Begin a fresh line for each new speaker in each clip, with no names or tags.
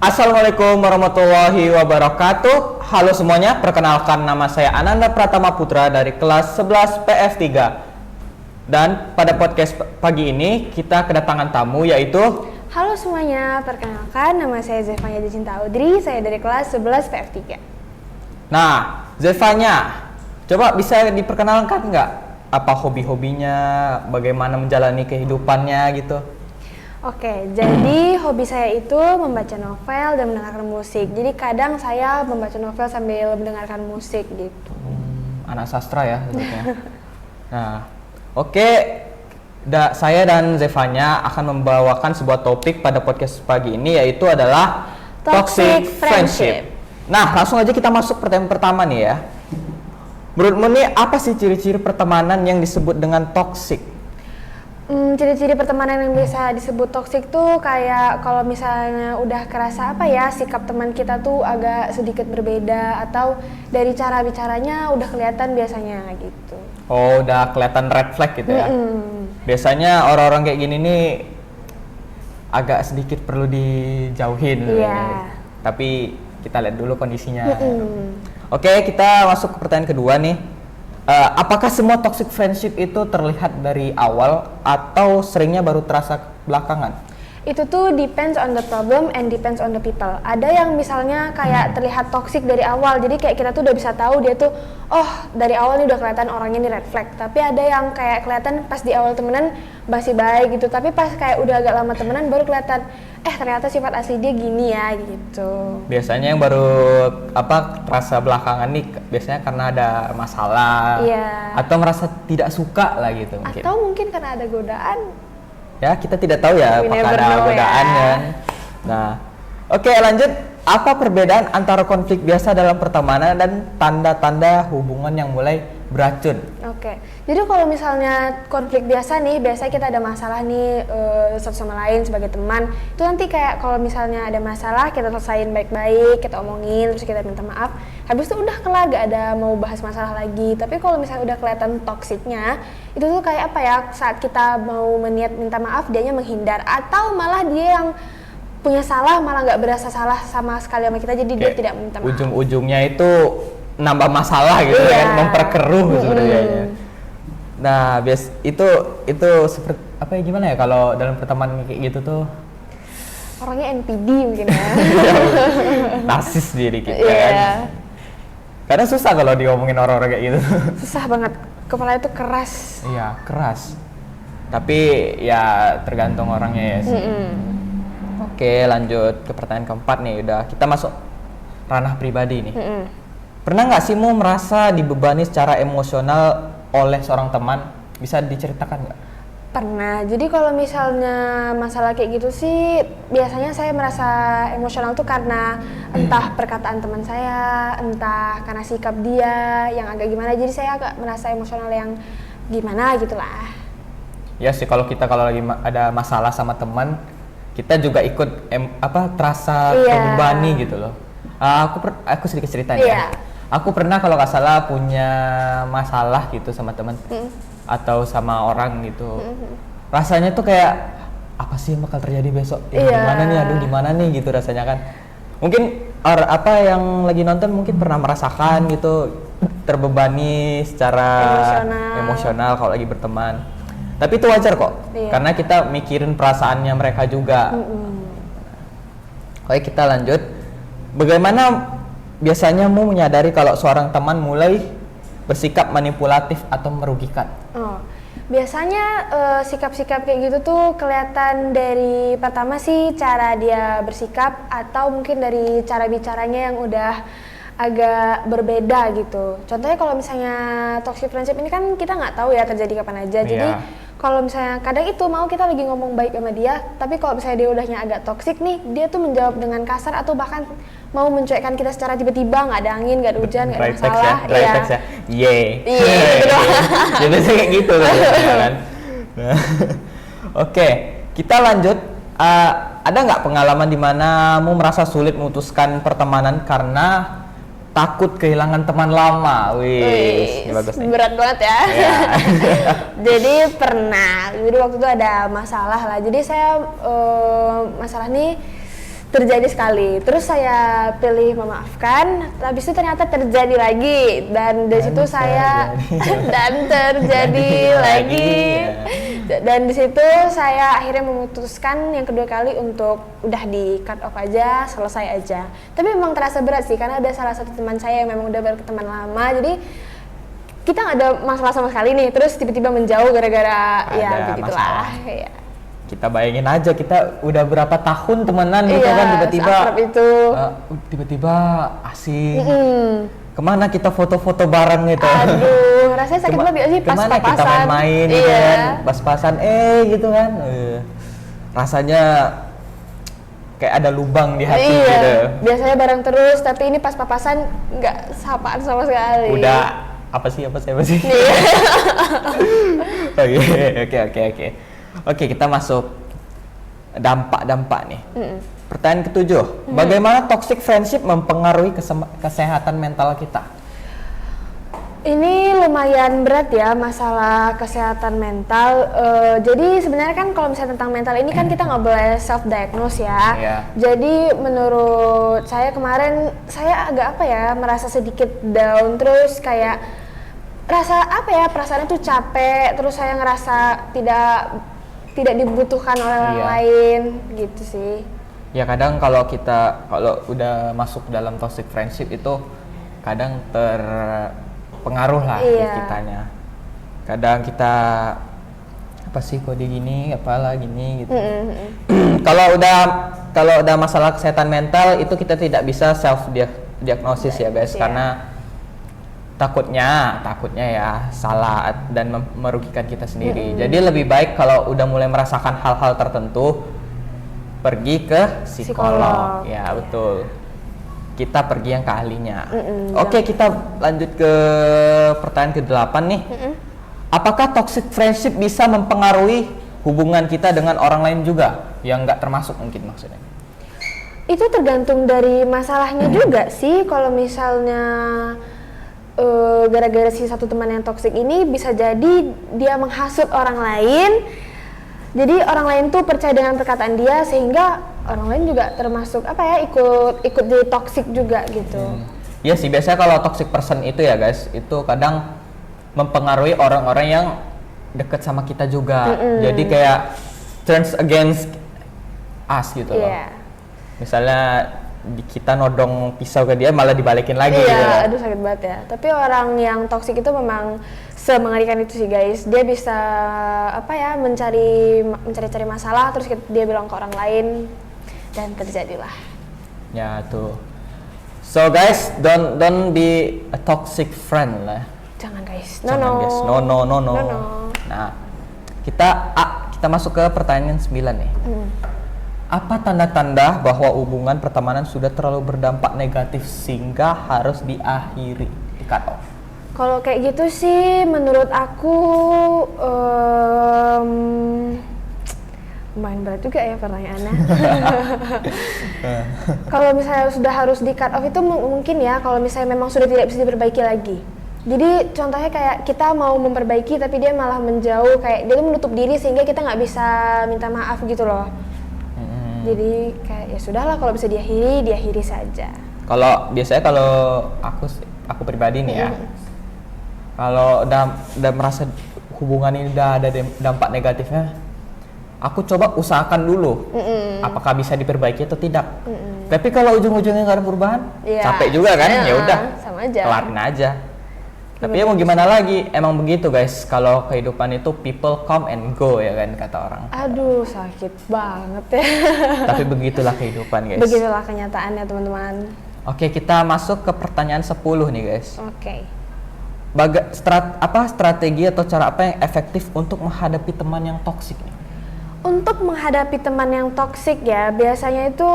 Assalamualaikum warahmatullahi wabarakatuh. Halo semuanya, perkenalkan nama saya Ananda Pratama Putra dari kelas 11 PF3. Dan pada podcast pagi ini kita kedatangan tamu yaitu
Halo semuanya, perkenalkan nama saya Zefanya Jacinta Audrey, saya dari kelas 11 PF3.
Nah, Zefanya, coba bisa diperkenalkan nggak apa hobi-hobinya, bagaimana menjalani kehidupannya gitu?
Oke, jadi hobi saya itu membaca novel dan mendengarkan musik. Jadi kadang saya membaca novel sambil mendengarkan musik gitu.
Anak sastra ya sebetulnya. Nah, oke. Saya dan Zefanya akan membawakan sebuah topik pada podcast pagi ini yaitu adalah
Toxic friendship.
Nah, langsung aja kita masuk pertanyaan pertama nih ya. Menurutmu nih apa sih ciri-ciri pertemanan yang disebut dengan toxic?
Ciri-ciri pertemanan yang bisa disebut toksik tuh kayak kalau misalnya udah kerasa sikap teman kita tuh agak sedikit berbeda atau dari cara bicaranya udah kelihatan biasanya gitu.
Oh, udah kelihatan red flag gitu ya. Biasanya orang-orang kayak gini nih agak sedikit perlu dijauhin.
Iya.
Tapi kita lihat dulu kondisinya. Oke, kita masuk ke pertanyaan kedua nih. Apakah semua toxic friendship itu terlihat dari awal atau seringnya baru terasa belakangan?
Itu tuh depends on the problem and depends on the people. Ada yang misalnya kayak terlihat toxic dari awal, jadi kayak kita tuh udah bisa tahu dia tuh, oh dari awal nih udah kelihatan orangnya nih red flag. Tapi ada yang kayak kelihatan pas di awal temenan masih baik gitu, tapi pas kayak udah agak lama temenan baru kelihatan, ternyata sifat asli dia gini ya gitu.
Biasanya yang baru terasa belakangan nih biasanya karena ada masalah, atau merasa tidak suka lah gitu mungkin.
Atau mungkin karena ada godaan.
Ya, kita tidak tahu ya apakah ada godaan ya. Nah, oke, lanjut. Apa perbedaan antara konflik biasa dalam pertemanan dan tanda-tanda hubungan yang mulai beracun?
Oke, jadi kalau misalnya konflik biasa nih, biasanya kita ada masalah nih satu sama lain sebagai teman. Itu nanti kayak kalau misalnya ada masalah kita selesain baik-baik, kita omongin, terus kita minta maaf. Habis itu udah kelar, gak ada mau bahas masalah lagi. Tapi kalau misalnya udah kelihatan toksiknya, itu tuh kayak saat kita mau meniat minta maaf, dianya menghindar. Atau malah dia yang punya salah, malah gak berasa salah sama sekali sama kita, jadi dia tidak minta maaf.
Ujung-ujungnya itu nambah masalah gitu kan, memperkeruh sebenarnya. Nah, itu seperti gimana ya kalau dalam pertemanan kayak gitu tuh?
Orangnya NPD mungkin ya.
Narsis diri kita kan. Karena susah kalau diomongin orang-orang kayak gitu.
Susah banget, kepala itu keras.
Iya, keras. Tapi ya tergantung orangnya ya sih. Oke, lanjut ke pertanyaan keempat nih. Udah kita masuk ranah pribadi nih. Pernah nggak sih mu merasa dibebani secara emosional oleh seorang teman? Bisa diceritakan nggak?
Pernah. Jadi kalau misalnya masalah kayak gitu sih, biasanya saya merasa emosional tuh karena entah perkataan teman saya, entah karena sikap dia yang agak gimana. Jadi saya agak merasa emosional yang gimana gitulah. Ya sih,
kalau lagi ada masalah sama teman, kita juga ikut terasa terbebani gitu loh. Aku sedikit cerita ya. Aku pernah kalau nggak salah punya masalah gitu sama teman atau sama orang gitu. Rasanya tuh kayak apa sih yang bakal terjadi besok? Gimana nih gitu rasanya kan. Mungkin yang lagi nonton mungkin pernah merasakan gitu terbebani secara emosional kalau lagi berteman. Tapi itu wajar kok, karena kita mikirin perasaannya mereka juga. Oke, kita lanjut. Bagaimana biasanya mu menyadari kalau seorang teman mulai bersikap manipulatif atau merugikan?
Biasanya sikap-sikap kayak gitu tuh kelihatan dari pertama sih cara dia bersikap atau mungkin dari cara bicaranya yang udah agak berbeda gitu. Contohnya kalau misalnya toxic friendship ini kan kita nggak tahu ya terjadi kapan aja. Jadi kalau misalnya kadang itu mau kita lagi ngomong baik sama dia, tapi kalau misalnya dia udahnya agak toksik nih, dia tuh menjawab dengan kasar atau bahkan mau mencuekkan kita secara tiba-tiba, nggak ada angin, nggak ada hujan, nggak ada masalah.
Ya biasanya kayak gitu kan. Oke, kita lanjut. Ada nggak pengalaman di mana mu merasa sulit memutuskan pertemanan karena takut kehilangan teman lama? Wih, bagus nih.
Berat banget ya. Jadi pernah, jadi waktu itu ada masalah lah. Jadi saya masalah nih terjadi sekali. Terus saya pilih memaafkan, habis itu ternyata terjadi lagi dan dari situ saya dan terjadi lagi. Dan di situ saya akhirnya memutuskan yang kedua kali untuk udah di cut off aja, selesai aja. Tapi memang terasa berat sih karena ada salah satu teman saya yang memang udah berteman lama, jadi kita nggak ada masalah sama sekali nih, terus tiba-tiba menjauh gara-gara ya begitulah. Ya.
Kita bayangin aja kita udah berapa tahun temenan gitu kan, tiba-tiba asing. Kemana kita foto-foto bareng gitu.
Aduh, rasanya sakit banget sih pas
kemana
papasan.
Kita main-main gitu kan, pas-pasan gitu kan. Rasanya kayak ada lubang di hati gitu. Biasanya
bareng terus, tapi ini pas papasan nggak sapaan sama sekali.
Udah apa sih? Oke, kita masuk dampak-dampak nih. Pertanyaan ketujuh, bagaimana toxic friendship mempengaruhi kesehatan mental kita?
Ini lumayan berat ya masalah kesehatan mental. Jadi sebenarnya kan kalau misalnya tentang mental ini kan kita nggak boleh self diagnose ya. Jadi menurut saya kemarin saya agak merasa sedikit down, terus kayak perasaannya tuh capek, terus saya ngerasa tidak dibutuhkan oleh orang lain gitu sih.
Ya kadang kalau udah masuk dalam toxic friendship itu kadang terpengaruh lah kitanya. Kadang kita apa sih kok dia gini, apalah gini gitu. Kalau udah masalah kesehatan mental itu kita tidak bisa self diagnosis ya guys, karena takutnya ya salah dan merugikan kita sendiri. Jadi lebih baik kalau udah mulai merasakan hal-hal tertentu pergi ke psikolog. Ya betul, kita pergi yang ke ahlinya. Oke, kita lanjut ke pertanyaan ke-8 nih. Apakah toxic friendship bisa mempengaruhi hubungan kita dengan orang lain juga yang nggak termasuk mungkin maksudnya?
Itu tergantung dari masalahnya juga sih. Kalau misalnya gara-gara si satu teman yang toksik ini bisa jadi dia menghasut orang lain, jadi orang lain tuh percaya dengan perkataan dia sehingga orang lain juga termasuk ikut jadi toksik juga gitu.
Iya sih, biasanya kalau toxic person itu ya guys, itu kadang mempengaruhi orang-orang yang deket sama kita juga. Jadi kayak turns against us gitu loh. Misalnya kita nodong pisau ke dia malah dibalikin lagi gitu.
Aduh sakit banget ya. Tapi orang yang toksik itu memang semengerikan itu sih guys. Dia bisa mencari masalah terus dia bilang ke orang lain dan terjadilah. Ya
tuh. So guys, don't be a toxic friend lah.
Jangan guys.
No. Nah, kita masuk ke pertanyaan 9 nih. Apa tanda-tanda bahwa hubungan pertemanan sudah terlalu berdampak negatif sehingga harus diakhiri, di cut off?
Kalau kayak gitu sih menurut aku lumayan berat juga ya pertanyaannya. Kalau misalnya sudah harus di cut off itu mungkin ya kalau misalnya memang sudah tidak bisa diperbaiki lagi. Jadi contohnya kayak kita mau memperbaiki tapi dia malah menjauh, kayak dia tuh menutup diri sehingga kita nggak bisa minta maaf gitu loh. Jadi kayak ya sudahlah, kalau bisa diakhiri saja.
Biasanya kalau aku pribadi nih ya, kalau udah merasa hubungan ini udah ada dampak negatifnya, aku coba usahakan dulu apakah bisa diperbaiki atau tidak. Tapi kalau ujung-ujungnya nggak ada perubahan, capek juga kan, ya udah kelarin aja. Tapi ya mau gimana lagi, emang begitu guys, kalau kehidupan itu people come and go ya kan kata orang.
Aduh sakit banget ya.
Tapi begitulah kehidupan guys.
Begitulah kenyataannya teman-teman.
Oke, kita masuk ke pertanyaan 10 nih guys.
Oke.
Strategi atau cara apa yang efektif untuk menghadapi teman yang toksik nih?
Untuk menghadapi teman yang toksik ya, biasanya itu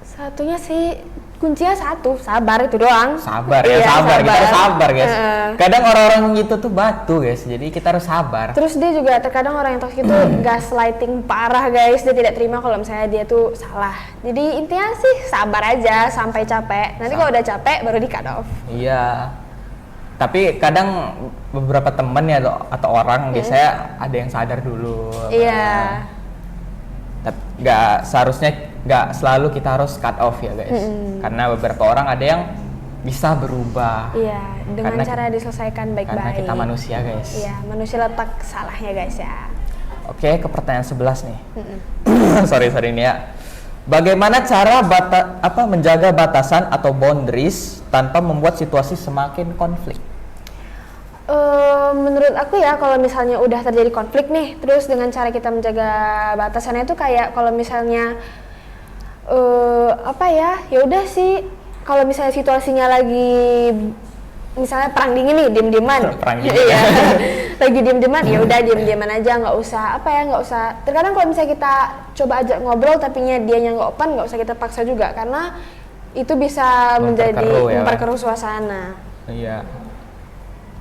satunya sih kuncinya sabar itu doang.
Sabar. Kita harus sabar guys. Kadang orang-orang gitu tuh batu guys, jadi kita harus sabar.
Terus dia juga terkadang orang yang toksik itu gaslighting parah guys, dia tidak terima kalau misalnya dia tuh salah. Jadi intinya sih sabar aja sampai capek. Nanti kalau udah capek baru di cut off.
Iya. Tapi kadang beberapa temen ya atau orang biasanya ada yang sadar dulu.
Iya.
nggak seharusnya nggak selalu kita harus cut off ya guys. Karena beberapa orang ada yang bisa berubah.
Iya, dengan
karena,
cara diselesaikan baik-baik.
Karena kita manusia guys.
Iya, manusia letak salahnya guys ya.
Oke, ke pertanyaan 11 nih. sorry ini ya. Bagaimana cara menjaga batasan atau boundaries tanpa membuat situasi semakin konflik?
Menurut aku ya, kalau misalnya udah terjadi konflik nih, terus dengan cara kita menjaga batasannya itu kayak kalau misalnya ya udah sih, kalau misalnya situasinya lagi misalnya perang dingin nih, diem-dieman.
Perang dingin.
Iya. Lagi diem-dieman, ya udah diem-dieman aja, nggak usah terkadang kalau misalnya kita coba ajak ngobrol tapi dianya nggak open, nggak usah kita paksa juga, karena itu bisa memperkeruh suasana.
Iya.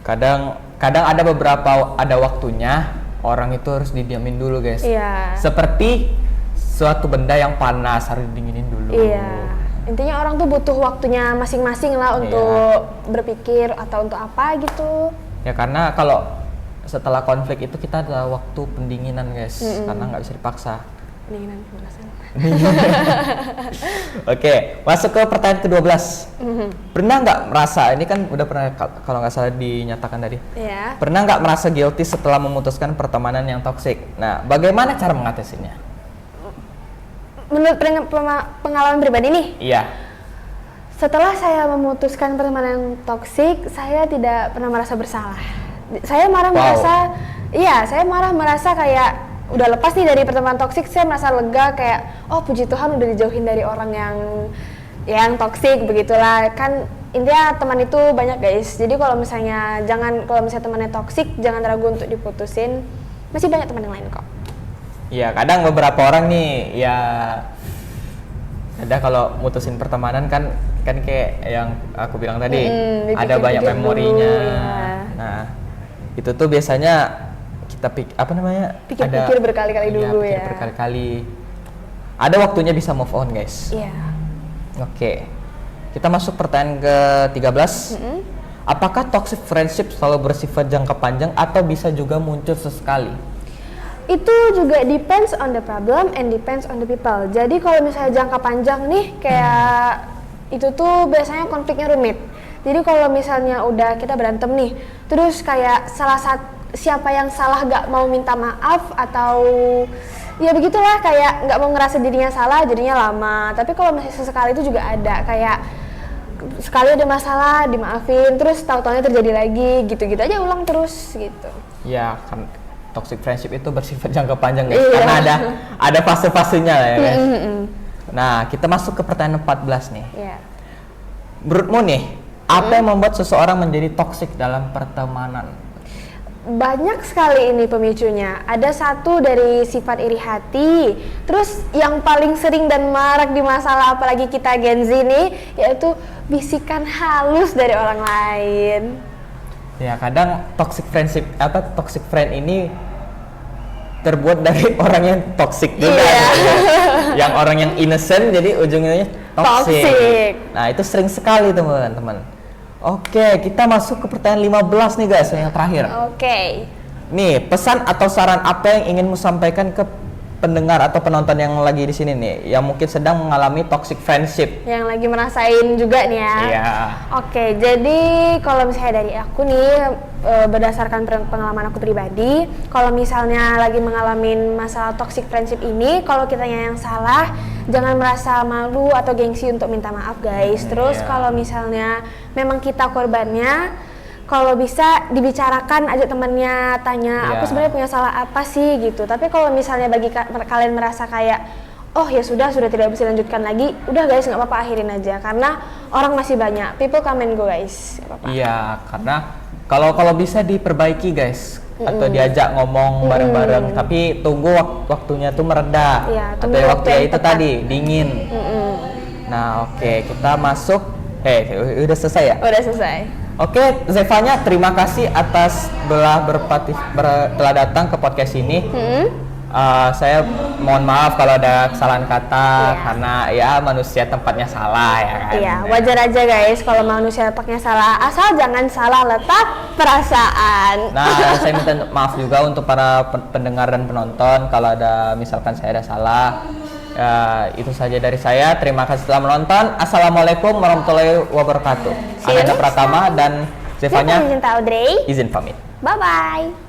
Kadang ada waktunya orang itu harus didiamin dulu guys.
Iya.
Seperti suatu benda yang panas harus dinginin dulu.
Iya. Intinya orang tuh butuh waktunya masing-masing lah untuk berpikir atau untuk apa gitu. Ya
karena kalau setelah konflik itu kita ada waktu pendinginan guys, karena nggak bisa dipaksa.
Pendinginan pemanasan.
Oke, masuk ke pertanyaan ke-12. Pernah nggak merasa, ini kan udah pernah kalau nggak salah dinyatakan tadi.
Iya.
Pernah nggak merasa guilty setelah memutuskan pertemanan yang toksik? Nah, bagaimana cara mengatasinya?
Menurut pengalaman pribadi nih?
Iya.
Setelah saya memutuskan pertemanan yang toksik, saya tidak pernah merasa bersalah. Saya malah merasa kayak udah lepas nih dari pertemanan toksik, saya merasa lega kayak puji Tuhan udah dijauhin dari orang yang toksik, begitulah. Kan intinya teman itu banyak guys. Jadi kalau misalnya temannya toksik, jangan ragu untuk diputusin. Masih banyak teman yang lain kok.
Iya, kadang beberapa orang nih ya ada kalau mutusin pertemanan kan kayak yang aku bilang tadi, ada banyak memorinya. Nah, itu tuh biasanya kita
pikir berkali-kali dulu ya.
Berkali-kali. Ada waktunya bisa move on guys.
Iya.
Oke. Kita masuk pertanyaan ke-13. Apakah toxic friendship selalu bersifat jangka panjang atau bisa juga muncul sesekali?
Itu juga depends on the problem and depends on the people. Jadi kalau misalnya jangka panjang nih, kayak itu tuh biasanya konfliknya rumit. Jadi kalau misalnya udah kita berantem nih, terus kayak siapa yang salah gak mau minta maaf atau ya begitulah, kayak gak mau ngerasa dirinya salah, jadinya lama. Tapi kalau misalnya sesekali itu juga ada, kayak sekali ada masalah dimaafin, terus tahu-taunya terjadi lagi, gitu-gitu aja ulang terus gitu.
Ya kan toxic friendship itu bersifat jangka panjang guys, karena ada fase-fasenya lah ya guys. Nah, kita masuk ke pertanyaan 14 nih. Menurutmu nih, apa yang membuat seseorang menjadi toxic dalam pertemanan?
Banyak sekali ini pemicunya. Ada satu dari sifat iri hati. Terus yang paling sering dan marak di masalah apalagi kita Gen Z nih, yaitu bisikan halus dari orang lain.
Ya kadang toxic friend ini terbuat dari orang yang toxic juga. Yang orang yang innocent jadi ujungnya toxic. Nah itu sering sekali teman-teman. Oke, kita masuk ke pertanyaan 15 nih guys, yang terakhir.
Oke.
Nih, pesan atau saran apa yang ingin sampaikan ke pendengar atau penonton yang lagi di sini nih, yang mungkin sedang mengalami toxic friendship?
Yang lagi merasain juga nih ya.
Iya.
Oke, jadi kalau misalnya dari aku nih, berdasarkan pengalaman aku pribadi, kalau misalnya lagi mengalami masalah toxic friendship ini, kalau kitanya yang salah, jangan merasa malu atau gengsi untuk minta maaf guys. Terus kalau misalnya memang kita korbannya, kalau bisa dibicarakan, ajak temannya, tanya aku sebenarnya punya salah apa sih gitu. Tapi kalau misalnya bagi kalian merasa kayak oh ya sudah tidak bisa lanjutkan lagi, udah guys nggak apa-apa, akhirin aja, karena orang masih banyak, people come and go guys.
Iya, karena kalau bisa diperbaiki guys, atau diajak ngomong bareng-bareng, tapi tunggu waktunya tuh mereda, atau waktu itu tadi dingin. Nah oke, kita masuk. Udah selesai ya?
Udah selesai.
Oke, Zevanya terima kasih atas telah datang ke podcast ini. Saya mohon maaf kalau ada kesalahan kata,
Iya.
karena ya manusia tempatnya salah ya kan.
Iya, wajar aja guys kalau manusia letaknya salah, asal jangan salah letak perasaan.
Nah, saya minta maaf juga untuk para pendengar dan penonton kalau ada misalkan saya ada salah. Ya, itu saja dari saya. Terima kasih telah menonton. Assalamualaikum warahmatullahi wabarakatuh.
See you
Ananda
next
Pratama dan Zevanya
Cinta Audrey.
izin pamit.
Bye bye.